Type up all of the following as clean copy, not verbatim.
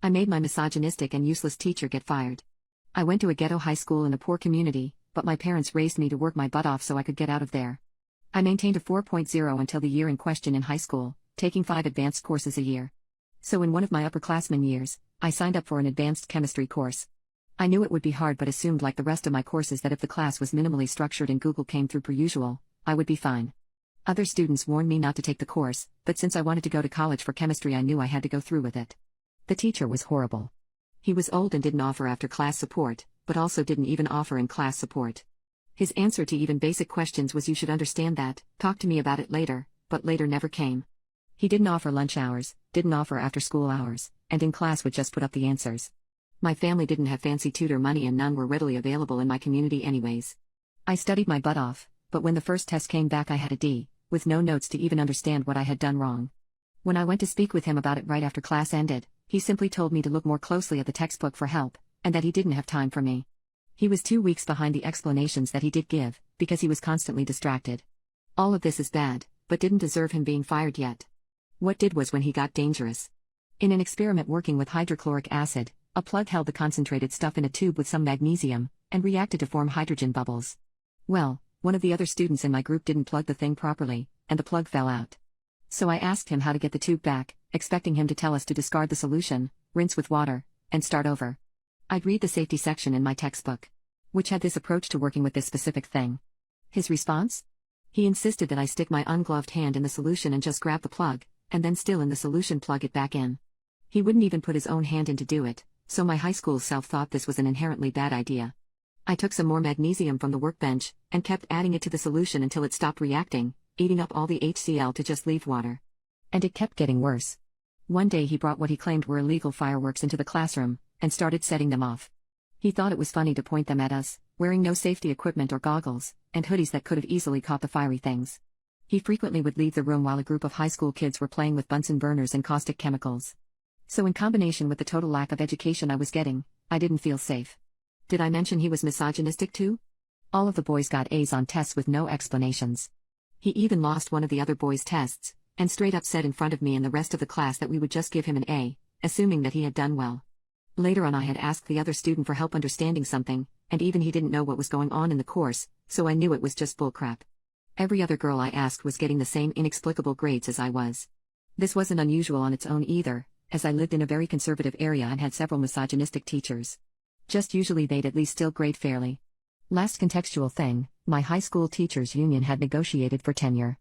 I made my misogynistic and useless teacher get fired. I went to a ghetto high school in a poor community, but my parents raised me to work my butt off so I could get out of there. I maintained a 4.0 until the year in question in high school, taking 5 advanced courses a year. So in one of my upperclassmen years, I signed up for an advanced chemistry course. I knew it would be hard but assumed like the rest of my courses that if the class was minimally structured and Google came through per usual, I would be fine. Other students warned me not to take the course, but since I wanted to go to college for chemistry I knew I had to go through with it. The teacher was horrible. He was old and didn't offer after-class support, but also didn't even offer in-class support. His answer to even basic questions was you should understand that, talk to me about it later, but later never came. He didn't offer lunch hours, didn't offer after-school hours, and in class would just put up the answers. My family didn't have fancy tutor money and none were readily available in my community anyways. I studied my butt off, but when the first test came back I had a D, with no notes to even understand what I had done wrong. When I went to speak with him about it right after class ended, he simply told me to look more closely at the textbook for help, and that he didn't have time for me. He was 2 weeks behind the explanations that he did give, because he was constantly distracted. All of this is bad, but didn't deserve him being fired yet. What did was when he got dangerous. In an experiment working with hydrochloric acid, a plug held the concentrated stuff in a tube with some magnesium, and reacted to form hydrogen bubbles. Well, one of the other students in my group didn't plug the thing properly, and the plug fell out. So I asked him how to get the tube back, expecting him to tell us to discard the solution, rinse with water, and start over. I'd read the safety section in my textbook, which had this approach to working with this specific thing. His response? He insisted that I stick my ungloved hand in the solution and just grab the plug, and then still in the solution plug it back in. He wouldn't even put his own hand in to do it, so my high school self thought this was an inherently bad idea. I took some more magnesium from the workbench, and kept adding it to the solution until it stopped reacting, eating up all the HCl to just leave water. And it kept getting worse. One day he brought what he claimed were illegal fireworks into the classroom, and started setting them off. He thought it was funny to point them at us, wearing no safety equipment or goggles, and hoodies that could have easily caught the fiery things. He frequently would leave the room while a group of high school kids were playing with Bunsen burners and caustic chemicals. So in combination with the total lack of education I was getting, I didn't feel safe. Did I mention he was misogynistic too? All of the boys got A's on tests with no explanations. He even lost one of the other boys' tests, and straight up said in front of me and the rest of the class that we would just give him an A, assuming that he had done well. Later on I had asked the other student for help understanding something, and even he didn't know what was going on in the course, so I knew it was just bullcrap. Every other girl I asked was getting the same inexplicable grades as I was. This wasn't unusual on its own either, as I lived in a very conservative area and had several misogynistic teachers. Just usually they'd at least still grade fairly. Last contextual thing, my high school teachers' union had negotiated for tenure.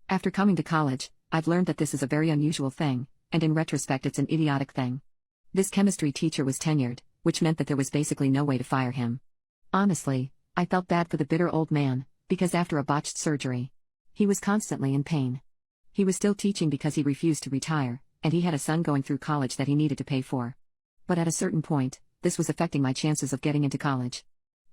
After coming to college, I've learned that this is a very unusual thing, and in retrospect it's an idiotic thing. This chemistry teacher was tenured, which meant that there was basically no way to fire him. Honestly, I felt bad for the bitter old man, because after a botched surgery, he was constantly in pain. He was still teaching because he refused to retire, and he had a son going through college that he needed to pay for. But at a certain point, this was affecting my chances of getting into college.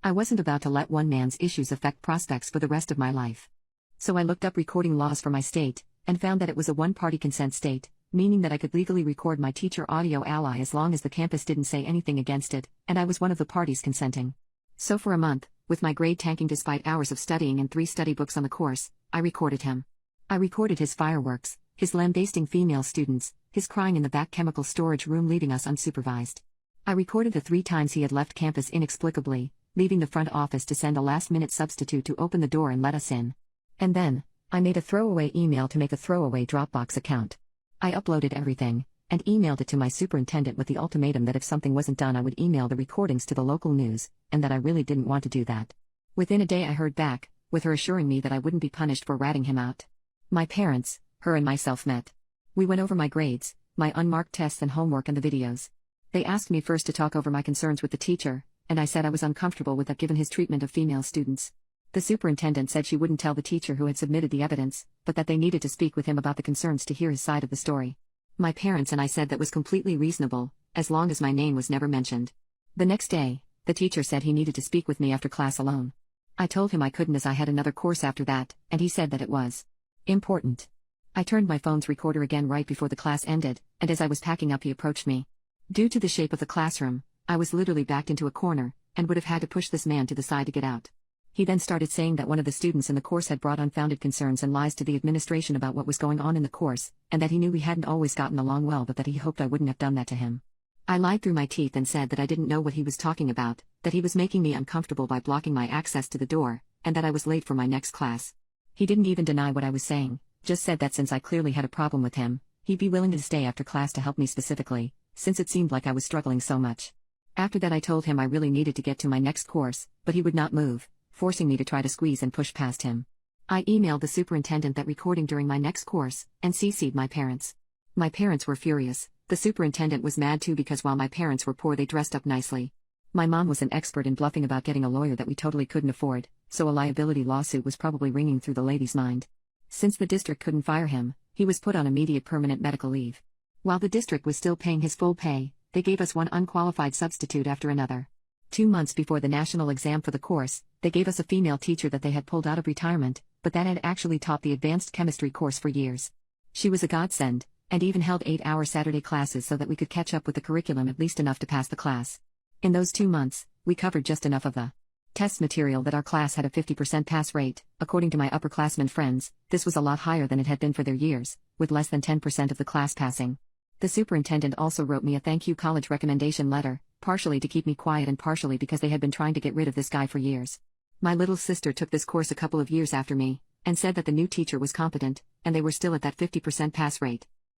I wasn't about to let one man's issues affect prospects for the rest of my life. So I looked up recording laws for my state, and found that it was a one-party consent state, meaning that I could legally record my teacher audio ally as long as the campus didn't say anything against it, and I was one of the parties consenting. So for a month, with my grade tanking despite hours of studying and 3 study books on the course, I recorded him. I recorded his fireworks, his lambasting female students, his crying in the back chemical storage room leaving us unsupervised. I recorded the 3 times he had left campus inexplicably, leaving the front office to send a last-minute substitute to open the door and let us in. And then, I made a throwaway email to make a throwaway Dropbox account. I uploaded everything, and emailed it to my superintendent with the ultimatum that if something wasn't done I would email the recordings to the local news, and that I really didn't want to do that. Within a day I heard back, with her assuring me that I wouldn't be punished for ratting him out. My parents, her and myself met. We went over my grades, my unmarked tests and homework and the videos. They asked me first to talk over my concerns with the teacher, and I said I was uncomfortable with that given his treatment of female students. The superintendent said she wouldn't tell the teacher who had submitted the evidence, but that they needed to speak with him about the concerns to hear his side of the story. My parents and I said that was completely reasonable, as long as my name was never mentioned. The next day, the teacher said he needed to speak with me after class alone. I told him I couldn't as I had another course after that, and he said that it was important. I turned my phone's recorder again right before the class ended, and as I was packing up he approached me. Due to the shape of the classroom, I was literally backed into a corner, and would have had to push this man to the side to get out. He then started saying that one of the students in the course had brought unfounded concerns and lies to the administration about what was going on in the course, and that he knew we hadn't always gotten along well but that he hoped I wouldn't have done that to him. I lied through my teeth and said that I didn't know what he was talking about, that he was making me uncomfortable by blocking my access to the door, and that I was late for my next class. He didn't even deny what I was saying, just said that since I clearly had a problem with him, he'd be willing to stay after class to help me specifically, since it seemed like I was struggling so much. After that I told him I really needed to get to my next course, but he would not move, forcing me to try to squeeze and push past him. I emailed the superintendent that recording during my next course, and CC'd my parents. My parents were furious. The superintendent was mad too because while my parents were poor they dressed up nicely. My mom was an expert in bluffing about getting a lawyer that we totally couldn't afford, so a liability lawsuit was probably ringing through the lady's mind. Since the district couldn't fire him, he was put on immediate permanent medical leave. While the district was still paying his full pay, they gave us one unqualified substitute after another. 2 months before the national exam for the course, they gave us a female teacher that they had pulled out of retirement, but that had actually taught the advanced chemistry course for years. She was a godsend, and even held 8-hour Saturday classes so that we could catch up with the curriculum at least enough to pass the class. In those 2 months, we covered just enough of the test material that our class had a 50% pass rate. According to my upperclassmen friends, this was a lot higher than it had been for their years, with less than 10% of the class passing. The superintendent also wrote me a thank you college recommendation letter, partially to keep me quiet and partially because they had been trying to get rid of this guy for years. My little sister took this course a couple of years after me, and said that the new teacher was competent, and they were still at that 50% pass rate.